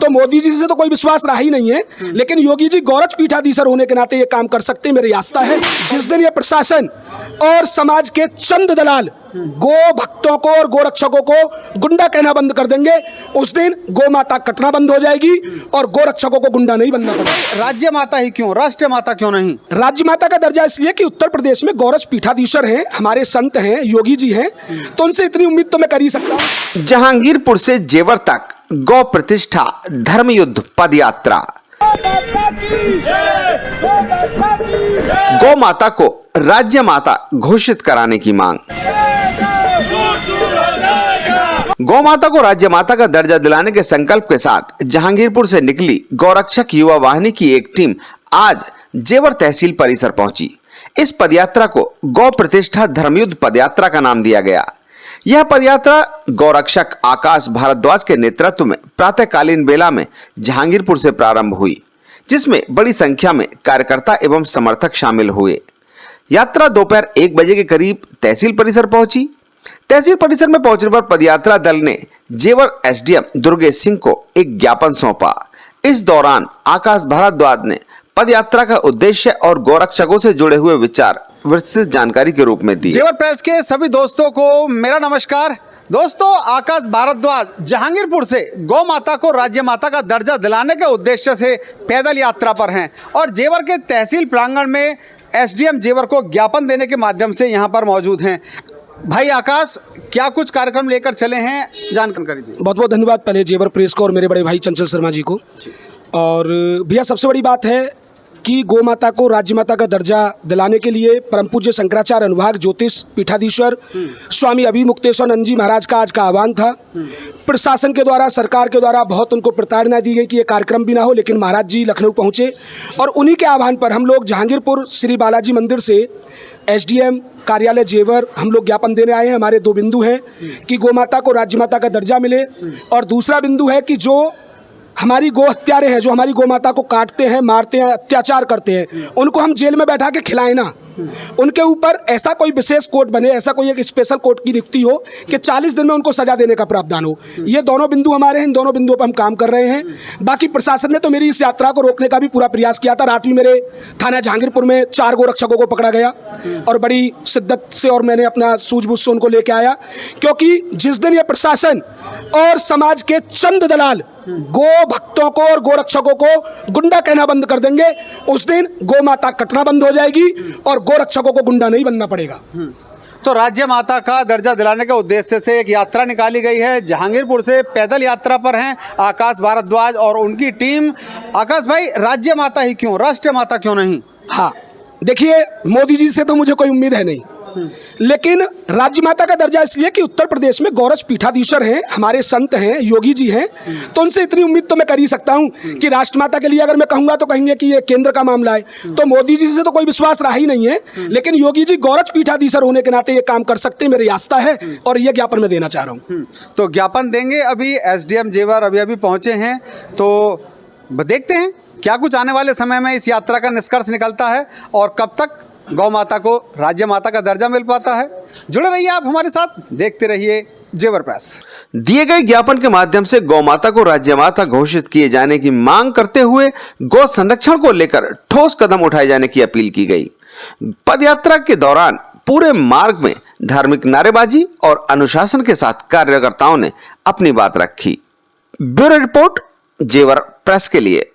तो मोदी जी से तो कोई विश्वास रहा ही नहीं है, लेकिन योगी जी गौरक्ष पीठाधीश्वर होने के नाते ये काम कर सकते हैं, मेरी आस्था है। जिस दिन ये प्रशासन और समाज के चंद दलाल गो भक्तों को और गोरक्षकों को गुंडा कहना बंद कर देंगे, उस दिन गो माता कटना बंद हो जाएगी और गोरक्षकों को गुंडा नहीं बनना पड़ेगा। राज्य माता ही क्यों, राष्ट्रीय माता क्यों नहीं? राज्य माता का दर्जा इसलिए कि उत्तर प्रदेश में गौरक्ष पीठाधीश्वर हैं, हमारे संत हैं, योगी जी हैं, तो उनसे इतनी उम्मीद तो मैं कर ही सकता हूँ। जहांगीरपुर से जेवर तक गौ प्रतिष्ठा धर्मयुद्ध पदयात्रा। गौ माता को राज्य माता घोषित कराने की मांग। गौ माता को राज्य माता का दर्जा दिलाने के संकल्प के साथ जहांगीरपुर से निकली गौरक्षक युवा वाहिनी की एक टीम आज जेवर तहसील परिसर पहुंची। इस पदयात्रा को गौ प्रतिष्ठा धर्मयुद्ध पदयात्रा का नाम दिया गया। यह पदयात्रा गौरक्षक आकाश भारद्वाज के नेतृत्व में प्रातःकालीन बेला में जहांगीरपुर से प्रारंभ हुई, जिसमें बड़ी संख्या में कार्यकर्ता एवं समर्थक शामिल हुए। यात्रा दोपहर 1 बजे के करीब तहसील परिसर पहुंची। तहसील परिसर में पहुंचने पर पदयात्रा दल ने जेवर एसडीएम दुर्गेश सिंह को एक ज्ञापन सौंपा। इस दौरान आकाश भारद्वाज ने पदयात्रा का उद्देश्य और गौरक्षकों से जुड़े हुए विचार विस्तृत जानकारी के रूप में दी। जेवर प्रेस के सभी दोस्तों को मेरा नमस्कार। दोस्तों, आकाश भारद्वाज जहांगीरपुर से गौ माता को राज्य माता का दर्जा दिलाने के उद्देश्य से पैदल यात्रा पर हैं और जेवर के तहसील प्रांगण में एसडीएम जेवर को ज्ञापन देने के माध्यम से यहां पर मौजूद हैं। भाई आकाश, क्या कुछ कार्यक्रम लेकर चले हैं, जानकारी दीजिए। बहुत बहुत धन्यवाद पहले जेवर प्रेस को और मेरे बड़े भाई चंचल शर्मा जी को। और भैया, सबसे बड़ी बात है कि गौ माता को राज्य माता का दर्जा दिलाने के लिए परम पूज्य शंकराचार्य अनुभाग ज्योतिष पीठाधीश्वर स्वामी अभिमुक्तेश्वरानंद जी महाराज का आज का आह्वान था। प्रशासन के द्वारा, सरकार के द्वारा बहुत उनको प्रताड़ना दी गई कि ये कार्यक्रम भी ना हो, लेकिन महाराज जी लखनऊ पहुँचे और उन्हीं के आह्वान पर हम लोग जहांगीरपुर श्री बालाजी मंदिर से एसडीएम कार्यालय जेवर हम लोग ज्ञापन देने आए हैं। हमारे 2 बिंदु हैं कि गौ माता को राज्य माता का दर्जा मिले, और दूसरा बिंदु है कि जो हमारी गो हत्यारे हैं, जो हमारी गौ माता को काटते हैं, मारते हैं, अत्याचार करते हैं, उनको हम जेल में बैठा के खिलाएं ना। उनके ऊपर ऐसा कोई विशेष कोर्ट बने, ऐसा कोई एक स्पेशल कोर्ट की नियुक्ति हो कि 40 दिन में उनको सजा देने का प्रावधान हो। ये दोनों बिंदु हमारे हैं, इन दोनों बिंदुओं पर हम काम कर रहे हैं। बाकी प्रशासन ने तो मेरी इस यात्रा को रोकने का भी पूरा प्रयास किया था। रात में मेरे थाना जहांगीरपुर में 4 गोरक्षकों को पकड़ा गया और बड़ी शिद्दत से और मैंने अपना सूझबूझ से उनको लेके आया, क्योंकि जिस दिन ये प्रशासन और समाज के चंद दलाल गो भक्तों को और गोरक्षकों को गुंडा कहना बंद कर देंगे, उस दिन गौ माता कटना बंद हो जाएगी और गोरक्षकों को गुंडा नहीं बनना पड़ेगा। तो राज्य माता का दर्जा दिलाने के उद्देश्य से एक यात्रा निकाली गई है। जहांगीरपुर से पैदल यात्रा पर हैं आकाश भारद्वाज और उनकी टीम। आकाश भाई, राज्य माता ही क्यों, राष्ट्रीय माता क्यों नहीं? हाँ, देखिए, मोदी जी से तो मुझे कोई उम्मीद है नहीं, लेकिन राज्य माता का दर्जा इसलिए कि उत्तर प्रदेश में गौरक्ष पीठाधीश्वर हैं, हमारे संत हैं, योगी जी हैं, तो उनसे इतनी उम्मीद तो मैं कर ही सकता हूं कि राष्ट्रमाता के लिए अगर मैं कहूंगा तो कहेंगे कि ये केंद्र का मामला है, तो मोदी जी से तो कोई विश्वास रहा ही नहीं है, लेकिन योगी जी गौरक्ष पीठाधीश्वर होने के नाते ये काम कर सकते हैं, मेरी आस्था है और ये ज्ञापन मैं देना चाह रहा हूँ। तो ज्ञापन देंगे। अभी एसडीएम जेवर अभी पहुंचे हैं, तो देखते हैं क्या कुछ आने वाले समय में इस यात्रा का निष्कर्ष निकलता है और कब तक गौ माता को राज्य माता का दर्जा मिल पाता है। जुड़े रहिए आप हमारे साथ, देखते रहिए जेवर प्रेस। दिए गए ज्ञापन के माध्यम से गौ माता को राज्य माता घोषित किए जाने की मांग करते हुए गौ संरक्षण को लेकर ठोस कदम उठाए जाने की अपील की गई। पदयात्रा के दौरान पूरे मार्ग में धार्मिक नारेबाजी और अनुशासन के साथ कार्यकर्ताओं ने अपनी बात रखी। ब्यूरो रिपोर्ट, जेवर प्रेस के लिए।